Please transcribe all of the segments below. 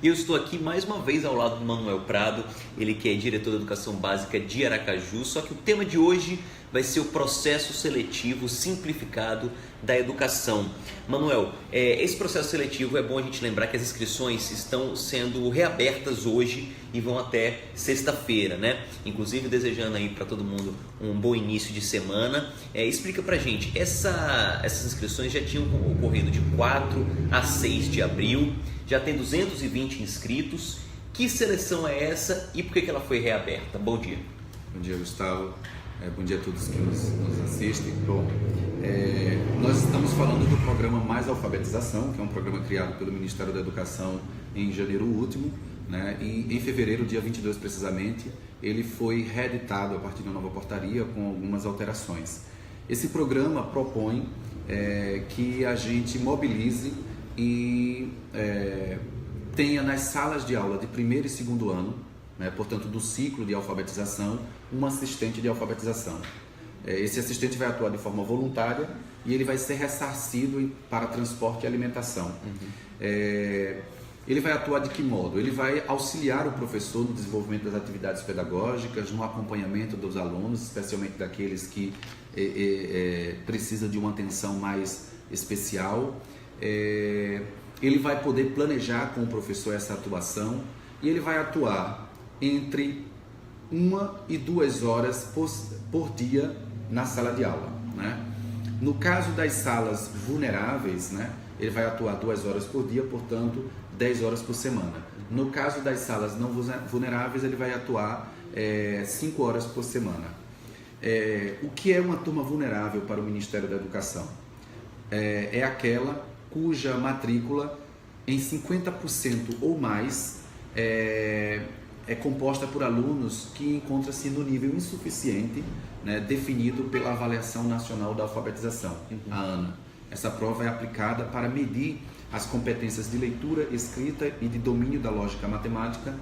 E eu estou aqui mais uma vez ao lado do Manuel Prado, ele que é diretor de Educação Básica de Aracaju, só que o tema de hoje vai ser o processo seletivo simplificado da educação. Manuel, esse processo seletivo é bom a gente lembrar que as inscrições estão sendo reabertas hoje e vão até sexta-feira, né? Inclusive desejando aí para todo mundo um bom início de semana. Explica pra gente, essas inscrições já tinham ocorrido de 4 a 6 de abril, já tem 220 inscritos. Que seleção é essa e por que ela foi reaberta? Bom dia. Bom dia, Gustavo. Bom dia a todos que nos assistem. Bom, nós estamos falando do programa Mais Alfabetização, que é um programa criado pelo Ministério da Educação em janeiro último, né? E em fevereiro, dia 22 precisamente, ele foi reeditado a partir de uma nova portaria com algumas alterações. Esse programa propõe que a gente mobilize e tenha nas salas de aula de primeiro e segundo ano, né, portanto do ciclo de alfabetização, um assistente de alfabetização. Esse assistente vai atuar de forma voluntária e ele vai ser ressarcido para transporte e alimentação. Ele vai atuar de que modo? Ele vai auxiliar o professor no desenvolvimento das atividades pedagógicas, no acompanhamento dos alunos, especialmente daqueles que precisam de uma atenção mais especial. Ele vai poder planejar com o professor essa atuação e ele vai atuar entre 1 e 2 horas por dia na sala de aula, né? No caso das salas vulneráveis, né, ele vai atuar 2 horas por dia, portanto 10 horas por semana. No caso das salas não vulneráveis, ele vai atuar 5 horas por semana. O que é uma turma vulnerável para o Ministério da Educação? É aquela cuja matrícula em 50% ou mais é composta por alunos que encontram-se no nível insuficiente, né, definido pela Avaliação Nacional da Alfabetização, a ANA. Essa prova é aplicada para medir as competências de leitura, escrita e de domínio da lógica matemática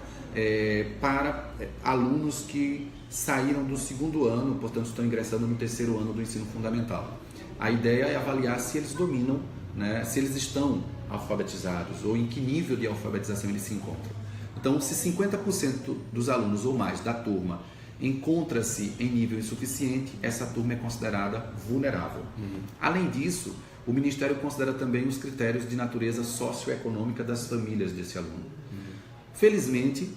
para alunos que saíram do segundo ano, portanto estão ingressando no terceiro ano do ensino fundamental. A ideia é avaliar se eles dominam, né, se eles estão alfabetizados ou em que nível de alfabetização eles se encontram. Então, se 50% dos alunos ou mais da turma encontra-se em nível insuficiente, essa turma é considerada vulnerável. Além disso, o Ministério considera também os critérios de natureza socioeconômica das famílias desse aluno. Felizmente,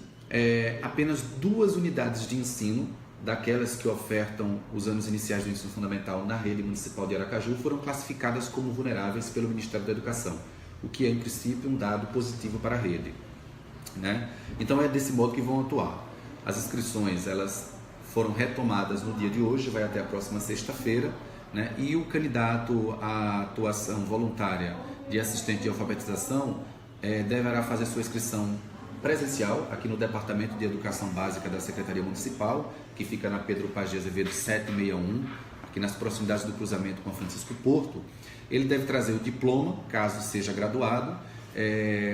apenas 2 unidades de ensino, daquelas que ofertam os anos iniciais do ensino fundamental na rede municipal de Aracaju, foram classificadas como vulneráveis pelo Ministério da Educação, o que é, em princípio, um dado positivo para a rede, né? Então é desse modo que vão atuar. As inscrições elas foram retomadas no dia de hoje, vai até a próxima sexta-feira, né? E o candidato à atuação voluntária de assistente de alfabetização deverá fazer sua inscrição presencial aqui no Departamento de Educação Básica da Secretaria Municipal, que fica na Pedro Paz de Azevedo 761, aqui nas proximidades do cruzamento com a Francisco Porto. Ele deve trazer o diploma, caso seja graduado,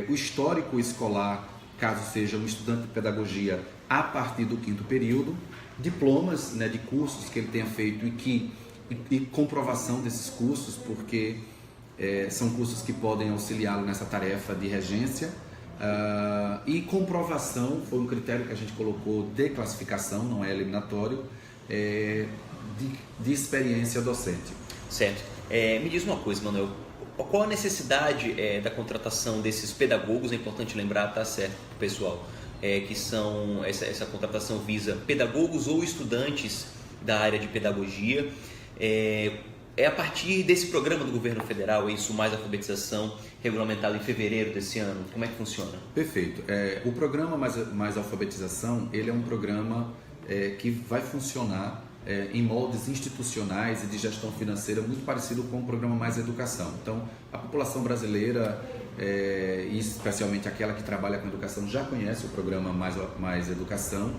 o histórico escolar, caso seja um estudante de pedagogia a partir do 5º período, diplomas, né, de cursos que ele tenha feito e comprovação desses cursos, porque são cursos que podem auxiliá-lo nessa tarefa de regência, e comprovação, foi um critério que a gente colocou de classificação, não é eliminatório, de experiência docente. Certo. Me diz uma coisa, Manuel. Qual a necessidade da contratação desses pedagogos? É importante lembrar, tá certo, pessoal, que essa contratação visa pedagogos ou estudantes da área de pedagogia. A partir desse programa do governo federal, isso Mais Alfabetização, regulamentado em fevereiro desse ano. Como é que funciona? Perfeito. O programa Mais Alfabetização, ele é um programa que vai funcionar em moldes institucionais e de gestão financeira muito parecido com o programa Mais Educação. Então, a população brasileira, e especialmente aquela que trabalha com educação, já conhece o programa Mais Educação,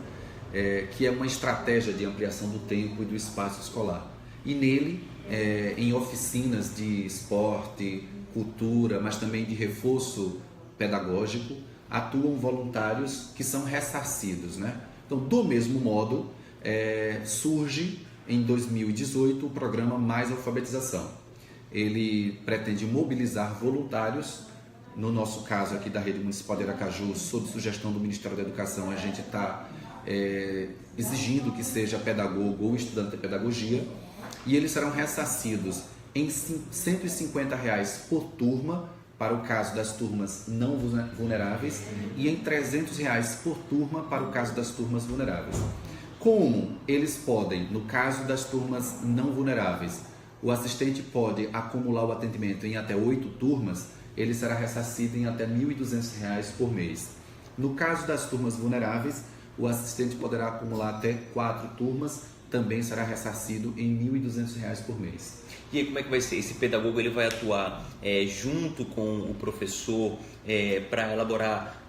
que é uma estratégia de ampliação do tempo e do espaço escolar. E nele, em oficinas de esporte, cultura, mas também de reforço pedagógico, atuam voluntários que são ressarcidos, né? Então, do mesmo modo, surge em 2018 o programa Mais Alfabetização. Ele pretende mobilizar voluntários no nosso caso aqui da Rede Municipal de Aracaju, sob sugestão do Ministério da Educação, a gente está exigindo que seja pedagogo ou estudante de pedagogia, e eles serão ressarcidos em R$ 150 por turma, para o caso das turmas não vulneráveis, e em R$ 300 por turma para o caso das turmas vulneráveis. Como eles podem, no caso das turmas não vulneráveis, o assistente pode acumular o atendimento em até 8 turmas, ele será ressarcido em até R$ 1.200 por mês. No caso das turmas vulneráveis, o assistente poderá acumular até 4 turmas, também será ressarcido em R$ 1.200 por mês. E aí como é que vai ser? Esse pedagogo ele vai atuar junto com o professor para elaborar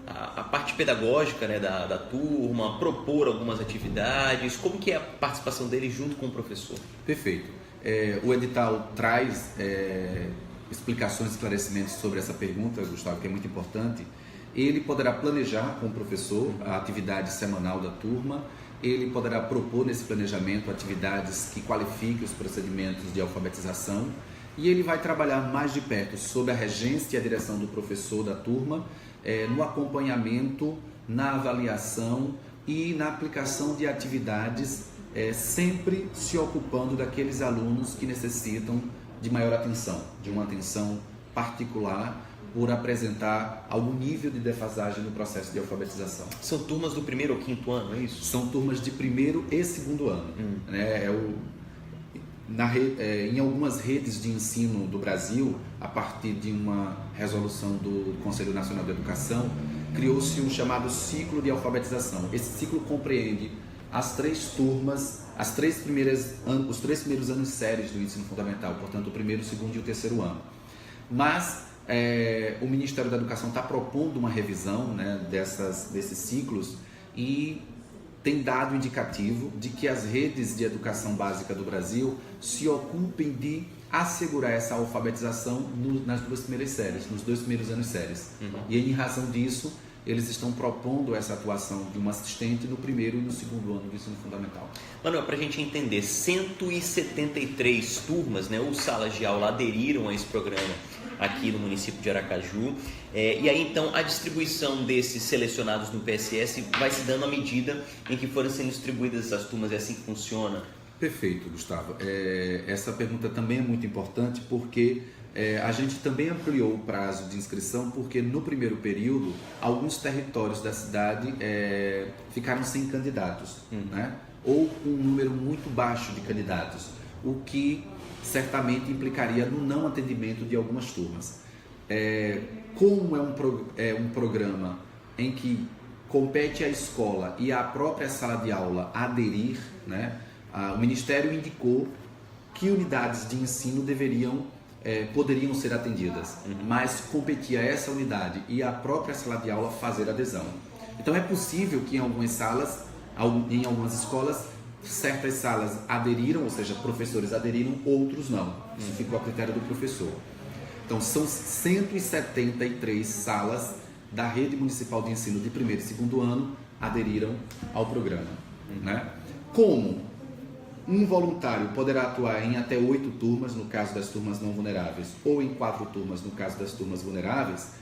a parte pedagógica, né, da turma, propor algumas atividades? Como que é a participação dele junto com o professor? Perfeito. O edital traz explicações e esclarecimentos sobre essa pergunta, Gustavo, que é muito importante. Ele poderá planejar com o professor a atividade semanal da turma, ele poderá propor nesse planejamento atividades que qualifiquem os procedimentos de alfabetização, e ele vai trabalhar mais de perto sob a regência e a direção do professor da turma, no acompanhamento, na avaliação e na aplicação de atividades, sempre se ocupando daqueles alunos que necessitam de maior atenção, de uma atenção particular, por apresentar algum nível de defasagem no processo de alfabetização. São turmas do 1º ao 5º ano, é isso? São turmas de 1º e 2º ano. Né? Em algumas redes de ensino do Brasil, a partir de uma resolução do Conselho Nacional de Educação, criou-se um chamado ciclo de alfabetização. Esse ciclo compreende as 3 turmas, os 3 primeiros anos séries do ensino fundamental, portanto o 1º, o 2º e o 3º ano. Mas o Ministério da Educação está propondo uma revisão, né, desses ciclos, e tem dado indicativo de que as redes de educação básica do Brasil se ocupem de assegurar essa alfabetização nas 2 primeiras séries, nos 2 primeiros anos séries. E em razão disso, eles estão propondo essa atuação de um assistente no 1º e no 2º ano do ensino fundamental. Manuel, para a gente entender, 173 turmas, né, ou salas de aula aderiram a esse programa aqui no município de Aracaju, e aí então a distribuição desses selecionados no PSS vai se dando à medida em que forem sendo distribuídas essas turmas, é assim que funciona? Perfeito, Gustavo. Essa pergunta também é muito importante porque a gente também ampliou o prazo de inscrição, porque no primeiro período alguns territórios da cidade ficaram sem candidatos, né? Ou com um número muito baixo de candidatos, o que certamente implicaria no não atendimento de algumas turmas. Como é um programa em que compete à escola e à própria sala de aula aderir, né? O Ministério indicou que unidades de ensino poderiam ser atendidas, mas competia a essa unidade e à própria sala de aula fazer adesão. Então é possível que em algumas escolas, certas salas aderiram, ou seja, professores aderiram, outros não. Isso ficou a critério do professor. Então são 173 salas da Rede Municipal de Ensino de 1º e 2º ano aderiram ao programa. Né? Como um voluntário poderá atuar em até 8 turmas, no caso das turmas não vulneráveis, ou em 4 turmas, no caso das turmas vulneráveis,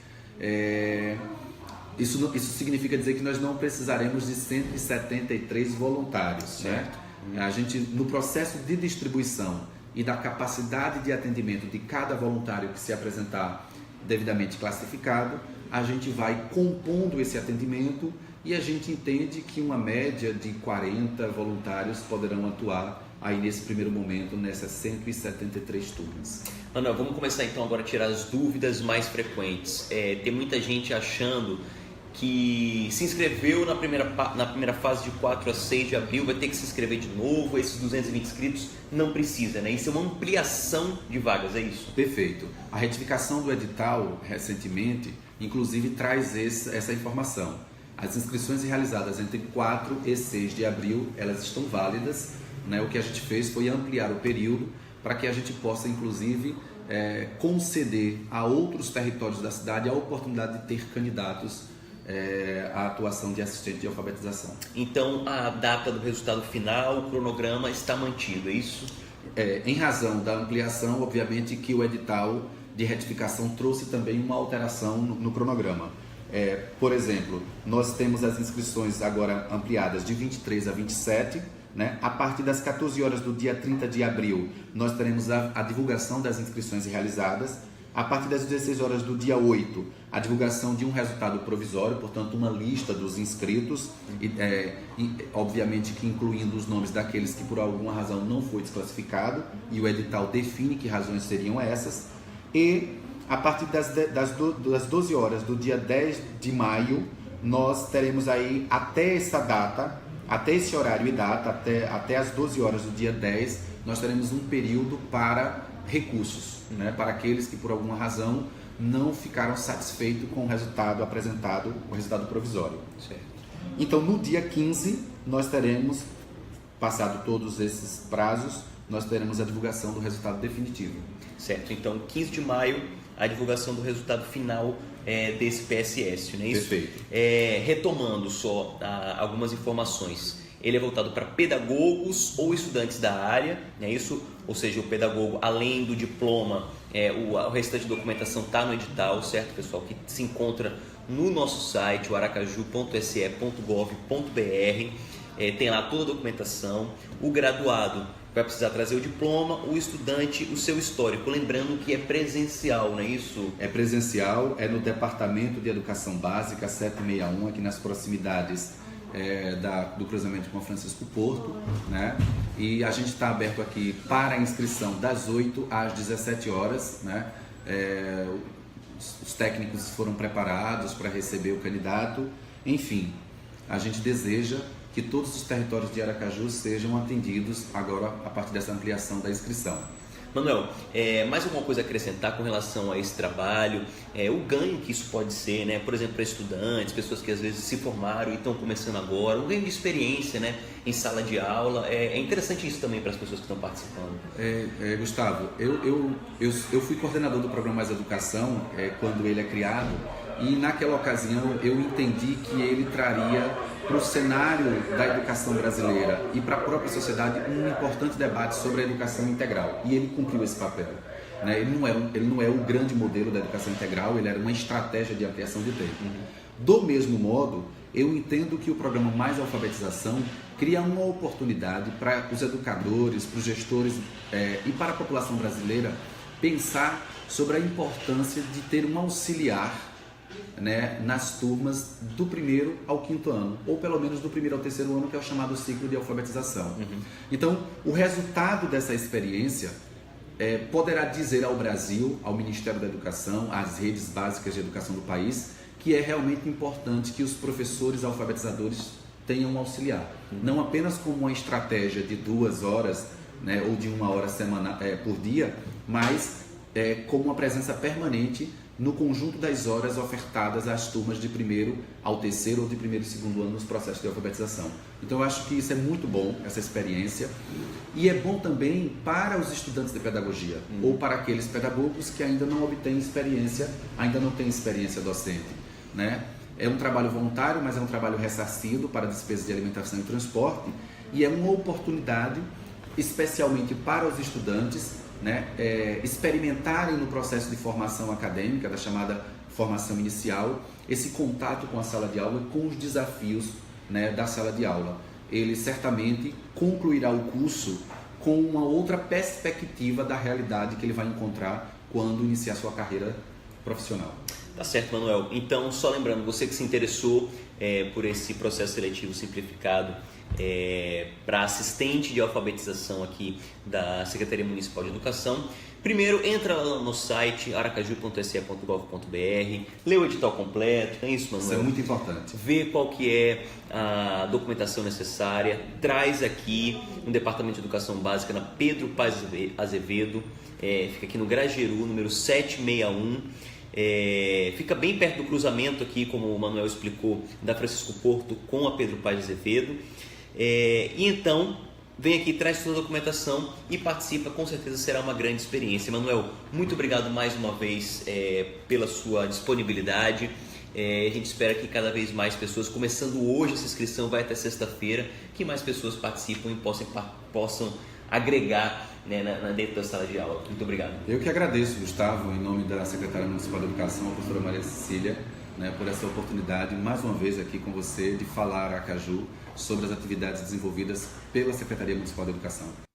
isso significa dizer que nós não precisaremos de 173 voluntários. Né? A gente, no processo de distribuição e da capacidade de atendimento de cada voluntário que se apresentar devidamente classificado, a gente vai compondo esse atendimento e a gente entende que uma média de 40 voluntários poderão atuar aí nesse primeiro momento, nessas 173 turmas. Manuel, vamos começar então agora a tirar as dúvidas mais frequentes. Tem muita gente achando que se inscreveu na primeira fase de 4 a 6 de abril, vai ter que se inscrever de novo, esses 220 inscritos não precisa, né? Isso é uma ampliação de vagas, é isso? Perfeito. A retificação do edital, recentemente, inclusive traz essa informação. As inscrições realizadas entre 4 e 6 de abril, elas estão válidas, né? O que a gente fez foi ampliar o período para que a gente possa, inclusive, conceder a outros territórios da cidade a oportunidade de ter candidatos à atuação de assistente de alfabetização. Então, a data do resultado final, o cronograma está mantido, é isso? Em razão da ampliação, obviamente que o edital de retificação trouxe também uma alteração no cronograma. Por exemplo, nós temos as inscrições agora ampliadas de 23 a 27, né? A partir das 14 horas do dia 30 de abril, nós teremos a divulgação das inscrições realizadas. A partir das 16 horas do dia 8, a divulgação de um resultado provisório, portanto, uma lista dos inscritos, obviamente que incluindo os nomes daqueles que por alguma razão não foi desclassificado, e o edital define que razões seriam essas. E a partir das 12 horas do dia 10 de maio, nós teremos aí até essa data, até esse horário e data, até as 12 horas do dia 10, nós teremos um período para recursos, né, para aqueles que por alguma razão não ficaram satisfeitos com o resultado apresentado, o resultado provisório. Certo. Então, no dia 15, nós teremos, passado todos esses prazos, nós teremos a divulgação do resultado definitivo. Certo, então 15 de maio, a divulgação do resultado final desse PSS, não é isso? Perfeito. Retomando só algumas informações, ele é voltado para pedagogos ou estudantes da área, não é isso? Ou seja, o pedagogo, além do diploma, o restante da documentação está no edital, certo, pessoal? Que se encontra no nosso site, o aracaju.se.gov.br, tem lá toda a documentação. O graduado vai precisar trazer o diploma, o estudante, o seu histórico. Lembrando que é presencial, não é isso? É presencial, é no Departamento de Educação Básica 761, aqui nas proximidades do cruzamento com Francisco Porto, né? E a gente está aberto aqui para a inscrição das 8 às 17 horas, né? Os técnicos foram preparados para receber o candidato. Enfim, a gente deseja que todos os territórios de Aracaju sejam atendidos agora a partir dessa ampliação da inscrição. Manuel, mais alguma coisa a acrescentar com relação a esse trabalho, o ganho que isso pode ser, né? Por exemplo, para estudantes, pessoas que às vezes se formaram e estão começando agora, um ganho de experiência, né, em sala de aula. É interessante isso também para as pessoas que estão participando. Gustavo, eu fui coordenador do programa Mais Educação quando ele é criado, e naquela ocasião eu entendi que ele traria para o cenário da educação brasileira e para a própria sociedade um importante debate sobre a educação integral, e ele cumpriu esse papel, né? Ele não é o grande modelo da educação integral, ele era uma estratégia de ampliação de tempo. Do mesmo modo, eu entendo que o programa Mais Alfabetização cria uma oportunidade para os educadores, para os gestores e para a população brasileira pensar sobre a importância de ter um auxiliar, né, nas turmas do 1º ao 5º ano, ou pelo menos do 1º ao 3º ano, que é o chamado ciclo de alfabetização. Então, o resultado dessa experiência poderá dizer ao Brasil, ao Ministério da Educação, às redes básicas de educação do país, que é realmente importante que os professores alfabetizadores tenham um auxiliar. Não apenas como uma estratégia de 2 horas, né, ou de 1 hora por dia, mas como uma presença permanente no conjunto das horas ofertadas às turmas de 1º ao 3º ou de 1º e 2º ano nos processos de alfabetização. Então eu acho que isso é muito bom, essa experiência, e é bom também para os estudantes de pedagogia ou para aqueles pedagogos que ainda não obtêm experiência, ainda não têm experiência docente, né? É um trabalho voluntário, mas é um trabalho ressarcido para despesas de alimentação e transporte, e é uma oportunidade especialmente para os estudantes, né, experimentarem no processo de formação acadêmica, da chamada formação inicial, esse contato com a sala de aula e com os desafios, né, da sala de aula. Ele certamente concluirá o curso com uma outra perspectiva da realidade que ele vai encontrar quando iniciar sua carreira profissional. Tá certo, Manuel. Então, só lembrando, você que se interessou por esse processo seletivo simplificado para assistente de alfabetização aqui da Secretaria Municipal de Educação, primeiro entra lá no site aracaju.se.gov.br, lê o edital completo, é isso, Manuel? Isso é muito importante. Vê qual que é a documentação necessária, traz aqui no Departamento de Educação Básica, na Pedro Paz Azevedo, fica aqui no Grajeru, número 761, fica bem perto do cruzamento aqui, como o Manuel explicou, da Francisco Porto com a Pedro Paz Azevedo. E então vem aqui, traz toda a documentação e participa, com certeza será uma grande experiência. Manuel, muito obrigado mais uma vez pela sua disponibilidade. A gente espera que cada vez mais pessoas, começando hoje essa inscrição, vai até sexta-feira, que mais pessoas participem e possam agregar, né, dentro da sala de aula. Muito obrigado. Eu que agradeço, Gustavo, em nome da Secretária Municipal de Educação, a professora Maria Cecília, né, por essa oportunidade, mais uma vez aqui com você, de falar a Aracaju sobre as atividades desenvolvidas pela Secretaria Municipal de Educação.